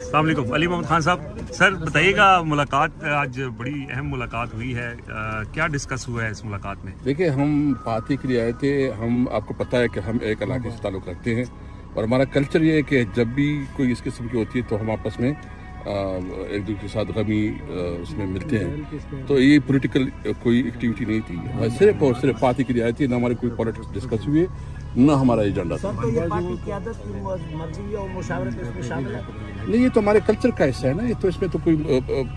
السلام علیکم علی محمد خان صاحب. سر بتائیے گا, ملاقات آج بڑی اہم ملاقات ہوئی ہے, کیا ڈسکس ہوا ہے اس ملاقات میں؟ دیکھیں, ہم پارٹی کے لیے آئے تھے. ہم آپ کو پتہ ہے کہ ہم ایک علاقے سے تعلق رکھتے ہیں اور ہمارا کلچر یہ ہے کہ جب بھی کوئی اس قسم کی ہوتی ہے تو ہم آپس میں ایک دوسرے کے ساتھ غمی اس میں ملتے ہیں. تو یہ پولیٹیکل کوئی ایکٹیویٹی نہیں تھی, صرف اور صرف پارٹی کے لیے آئی تھی. نہ ہماری کوئی پالیٹکس ڈسکس ہوئی نہ ہمارا ایجنڈا تھا. نہیں, یہ تو ہمارے کلچر کا حصہ ہے نا. یہ تو اس میں تو کوئی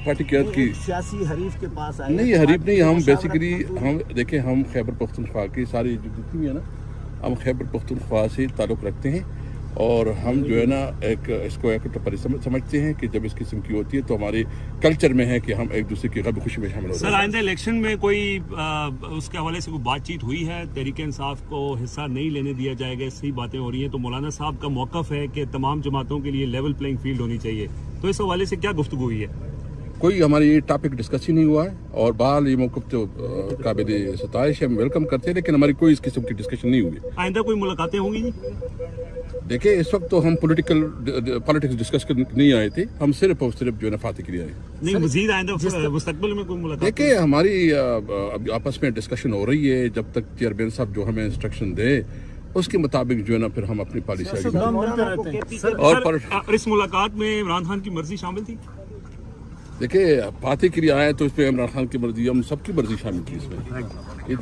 پارٹی قیادت کی سیاسی حریف کے پاس آئے نہیں, حریف نہیں. ہم بیسیکلی ہم دیکھیں, ہم خیبر پختونخوا کی ساری جتنی ہے نا, ہم خیبر پختونخوا سے تعلق رکھتے ہیں اور ہم جو ہے نا ایک اس کو ایک ٹپری سمجھتے ہیں کہ جب اس قسم کی ہوتی ہے تو ہمارے کلچر میں ہے کہ ہم ایک دوسرے کی غم خوشی میں شامل ہوتے ہیں. سر آئندہ الیکشن میں کوئی اس کے حوالے سے کوئی بات چیت ہوئی ہے؟ تحریک انصاف کو حصہ نہیں لینے دیا جائے گا, صحیح باتیں ہو رہی ہیں. تو مولانا صاحب کا موقف ہے کہ تمام جماعتوں کے لیے لیول پلینگ فیلڈ ہونی چاہیے, تو اس حوالے سے کیا گفتگو ہوئی ہے؟ کوئی ہماری یہ ٹاپک ڈسکس ہی نہیں ہوا ہے اور بہرحال یہ موقف تو قابل ستائش ہے, ہم ویلکم کرتے ہیں, لیکن ہماری کوئی اس قسم کی ڈسکشن نہیں ہوئی. آئندہ کوئی ملاقاتیں ہوں گی؟ دیکھیں, اس وقت تو ہم پولیٹکس ڈسکس کرنے نہیں آئے تھے. ہم صرف اور صرف جو ہے نا فاتح کے لیے آئے. نہیں, مزید آئندہ مستقبل میں کوئی ملاقات؟ دیکھیں, ہماری آپس میں ڈسکشن ہو رہی ہے. جب تک چیئرمین صاحب جو ہمیں انسٹرکشن دے اس کے مطابق جو ہے نا پھر ہم اپنی پالیسی آگے. اور اس ملاقات میں عمران خان کی مرضی شامل تھی؟ دیکھیں, فاتح کے لیے آئے تو اس میں عمران خان کی مرضی, ہم سب کی مرضی شامل تھی اس میں.